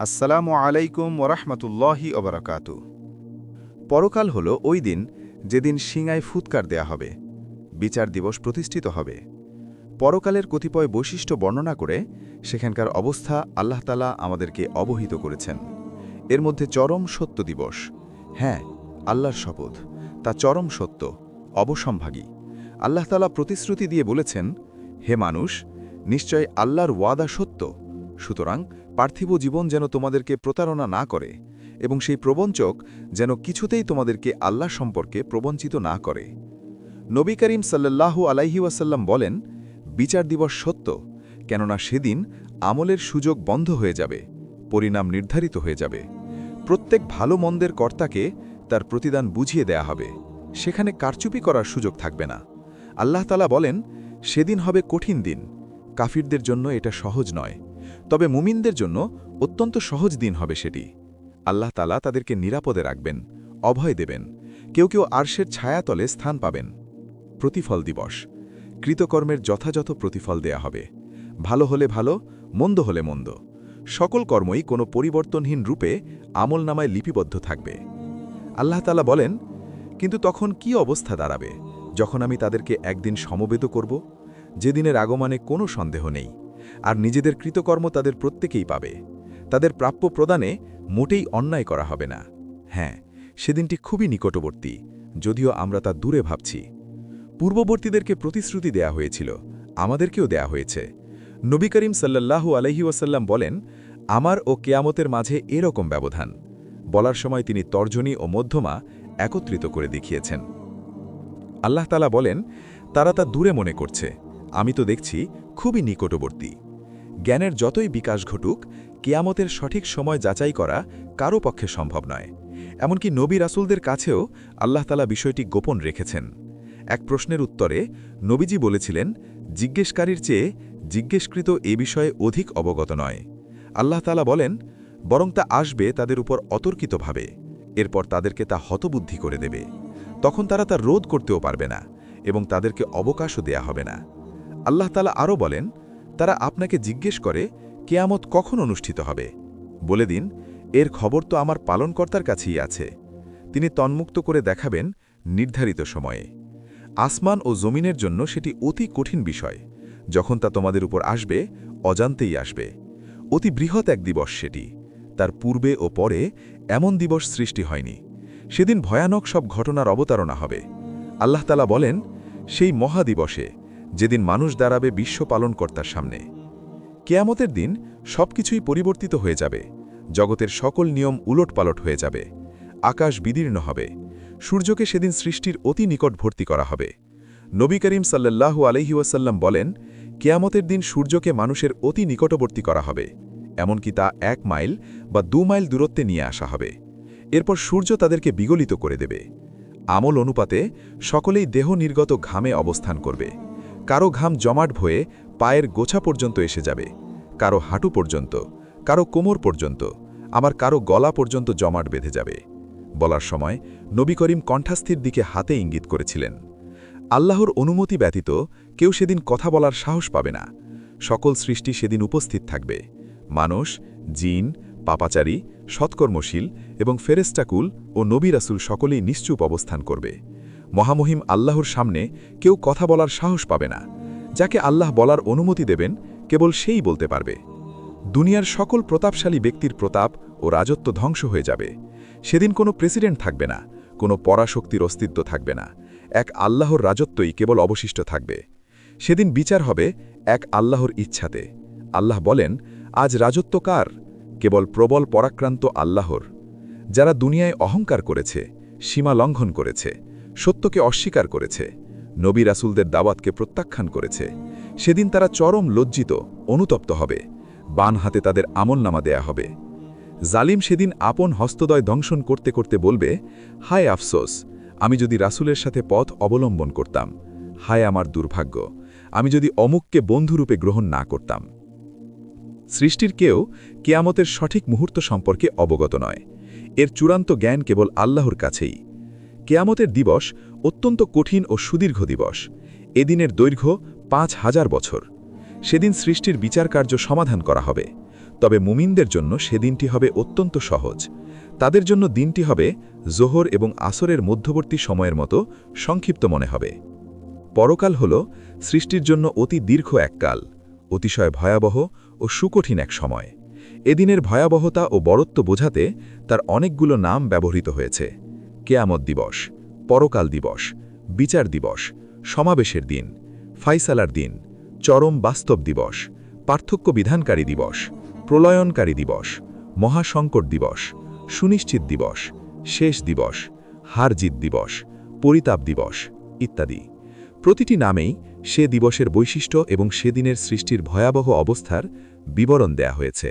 আসসালামু আলাইকুম ওরহমতুল্লাহি ওবরাকাতু। পরকাল হল ওই দিন যেদিন শিঙায় ফুৎকার দেয়া হবে, বিচার দিবস প্রতিষ্ঠিত হবে। পরকালের কতিপয় বৈশিষ্ট্য বর্ণনা করে সেখানকার অবস্থা আল্লাহ তাআলা আমাদেরকে অবহিত করেছেন। এর মধ্যে চরম সত্য দিবস, হ্যাঁ, আল্লাহর শপথ, তা চরম সত্য, অবসম্ভাগী। আল্লাহ তাআলা প্রতিশ্রুতি দিয়ে বলেছেন, হে মানুষ, নিশ্চয় আল্লাহর ওয়াদা সত্য, সুতরাং পার্থিব জীবন যেন তোমাদেরকে প্রতারণা না করে এবং সেই প্রবঞ্চক যেন কিছুতেই তোমাদেরকে আল্লাহ সম্পর্কে প্রবঞ্চিত না করে। নবী করিম সাল্লাল্লাহু আলাইহি ওয়াসাল্লাম বলেন, বিচার দিবস সত্য, কেননা সেদিন আমলের সুযোগ বন্ধ হয়ে যাবে, পরিণাম নির্ধারিত হয়ে যাবে। প্রত্যেক ভালো মন্দের কর্তাকে তার প্রতিদান বুঝিয়ে দেয়া হবে, সেখানে কারচুপি করার সুযোগ থাকবে না। আল্লাহ তাআলা বলেন, সেদিন হবে কঠিন দিন, কাফিরদের জন্য এটা সহজ নয়, তবে মুমিনদের জন্য অত্যন্ত সহজ দিন হবে সেটি। আল্লাহ তাআলা তাদেরকে নিরাপদে রাখবেন, অভয় দেবেন, কেউ কেউ আরশের ছায়াতলে স্থান পাবেন। প্রতিফল দিবস, কৃতকর্মের যথাযথ প্রতিফল দেয়া হবে, ভালো হলে ভালো, মন্দ হলে মন্দ, সকল কর্মই কোনো পরিবর্তনহীন রূপে আমলনামায় লিপিবদ্ধ থাকবে। আল্লাহ তাআলা বলেন, কিন্তু তখন কি অবস্থা দাঁড়াবে যখন আমি তাদেরকে একদিন সমবেত করব, যেদিনের আগমনে কোনো সন্দেহ নেই, আর নিজেদের কৃতকর্ম তাদের প্রত্যেকেই পাবে। তাদের প্রাপ্য প্রদানে মোটেই অন্যায় করা হবে না। হ্যাঁ, সেদিনটি খুবই নিকটবর্তী, যদিও আমরা তা দূরে ভাবছি। পূর্ববর্তীদেরকে প্রতিশ্রুতি দেয়া হয়েছিল, আমাদেরকেও দেয়া হয়েছে। নবী করিম সাল্লাল্লাহু আলাইহি ওয়াসাল্লাম বলেন, আমার ও কেয়ামতের মাঝে এরকম ব্যবধান। বলার সময় তিনি তর্জনী ও মধ্যমা একত্রিত করে দেখিয়েছেন। আল্লাহ তাআলা বলেন, তারা তা দূরে মনে করছে, আমি তো দেখছি খুবই নিকটবর্তী। জ্ঞানের যতই বিকাশ ঘটুক, কিয়ামতের সঠিক সময় যাচাই করা কারও পক্ষে সম্ভব নয়। এমনকি নবী রাসূলদের কাছেও আল্লাহ তাআলা বিষয়টি গোপন রেখেছেন। এক প্রশ্নের উত্তরে নবীজি বলেছিলেন, জিজ্ঞেসকারীর চেয়ে জিজ্ঞেসকৃত এ বিষয়ে অধিক অবগত নয়। আল্লাহ তাআলা বলেন, বরং তা আসবে তাদের উপর অতর্কিতভাবে, এরপর তাদেরকে তা হতবুদ্ধি করে দেবে। তখন তারা তা রোধ করতেও পারবে না এবং তাদেরকে অবকাশও দেয়া হবে না। আল্লাহ তাআলা আরও বলেন, তারা আপনাকে জিজ্ঞেস করে, কেয়ামত কখন অনুষ্ঠিত হবে? বলে দিন, এর খবর তো আমার পালনকর্তার কাছেই আছে। তিনি তন্মুক্ত করে দেখাবেন নির্ধারিত সময়ে। আসমান ও জমিনের জন্য সেটি অতি কঠিন বিষয়। যখন তা তোমাদের উপর আসবে, অজান্তেই আসবে। অতি বৃহৎ এক দিবস সেটি, তার পূর্বে ও পরে এমন দিবস সৃষ্টি হয়নি। সেদিন ভয়ানক সব ঘটনার অবতারণা হবে। আল্লাহ তাআলা বলেন, সেই মহাদিবসে যেদিন মানুষ দাঁড়াবে বিশ্ব পালনকর্তার সামনে। কেয়ামতের দিন সবকিছুই পরিবর্তিত হয়ে যাবে, জগতের সকল নিয়ম উলটপালট হয়ে যাবে, আকাশ বিদীর্ণ হবে, সূর্যকে সেদিন সৃষ্টির অতি নিকটবর্তী করা হবে। নবী করিম সাল্লাল্লাহু আলাইহি ওয়াসাল্লাম বলেন, কেয়ামতের দিন সূর্যকে মানুষের অতি নিকটবর্তী করা হবে, এমনকি তা 1 মাইল বা 2 মাইল দূরত্বে নিয়ে আসা হবে। এরপর সূর্য তাদেরকে বিগলিত করে দেবে। আমল অনুপাতে সকলেই দেহ নির্গত ঘামে অবস্থান করবে। কারো ঘাম জমাট ভয়ে পায়ের গোছা পর্যন্ত এসে যাবে, কারো হাঁটু পর্যন্ত, কারো কোমর পর্যন্ত, আবার কারো গলা পর্যন্ত জমাট বেঁধে যাবে। বলার সময় নবী করিম কণ্ঠাস্থির দিকে হাতে ইঙ্গিত করেছিলেন। আল্লাহর অনুমতি ব্যতীত কেউ সেদিন কথা বলার সাহস পাবে না। সকল সৃষ্টি সেদিন উপস্থিত থাকবে। মানুষ, জিন, পাপাচারী, সৎকর্মশীল এবং ফেরেশতাকুল ও নবী রাসূল সকলেই নিশ্চুপ অবস্থান করবে। মহামহিম আল্লাহর সামনে কেউ কথা বলার সাহস পাবে না। যাকে আল্লাহ বলার অনুমতি দেবেন, কেবল সেই বলতে পারবে। দুনিয়ার সকল প্রতাপশালী ব্যক্তির প্রতাপ ও রাজত্ব ধ্বংস হয়ে যাবে। সেদিন কোনো প্রেসিডেন্ট থাকবে না, কোনো পরাশক্তির অস্তিত্ব থাকবে না। এক আল্লাহর রাজত্বই কেবল অবশিষ্ট থাকবে। সেদিন বিচার হবে এক আল্লাহর ইচ্ছাতে। আল্লাহ বলেন, আজ রাজত্ব কার? কেবল প্রবল পরাক্রান্ত আল্লাহর। যারা দুনিয়ায় অহংকার করেছে, সীমা লঙ্ঘন করেছে, সত্যকে অস্বীকার করেছে, নবী রাসূলদের দাওয়াতকে প্রত্যাখ্যান করেছে, সেদিন তারা চরম লজ্জিত, অনুতপ্ত হবে। বান হাতে তাদের আমলনামা দেয়া হবে। জালিম সেদিন আপন হস্তদয় দংশন করতে করতে বলবে, হায় আফসোস, আমি যদি রাসূলের সাথে পথ অবলম্বন করতাম। হায় আমার দুর্ভাগ্য, আমি যদি অমুককে বন্ধুরূপে গ্রহণ না করতাম। সৃষ্টির কেউ কেয়ামতের সঠিক মুহূর্ত সম্পর্কে অবগত নয়। এর চূড়ান্ত জ্ঞান কেবল আল্লাহর কাছেই। কেয়ামতের দিবস অত্যন্ত কঠিন ও সুদীর্ঘ দিবস। এদিনের দৈর্ঘ্য 5000 বছর। সেদিন সৃষ্টির বিচারকার্য সমাধান করা হবে। তবে মুমিনদের জন্য সেদিনটি হবে অত্যন্ত সহজ। তাদের জন্য দিনটি হবে জোহর এবং আসরের মধ্যবর্তী সময়ের মতো সংক্ষিপ্ত মনে হবে। পরকাল হল সৃষ্টির জন্য অতি দীর্ঘ এক কাল, অতিশয় ভয়াবহ ও সুকঠিন এক সময়। এদিনের ভয়াবহতা ও বড়ত্ব বোঝাতে তার অনেকগুলো নাম ব্যবহৃত হয়েছে: কেয়ামত দিবস, পরকাল দিবস, বিচার দিবস, সমাবেশের দিন, ফাইসালার দিন, চরম বাস্তব দিবস, পার্থক্য বিধানকারী দিবস, প্রলয়নকারী দিবস, মহাসংকট দিবস, সুনিশ্চিত দিবস, শেষ দিবস, হার জিত দিবস, পরিতাপ দিবস ইত্যাদি। প্রতিটি নামেই সে দিবসের বৈশিষ্ট্য এবং সেদিনের সৃষ্টির ভয়াবহ অবস্থার বিবরণ দেয়া হয়েছে।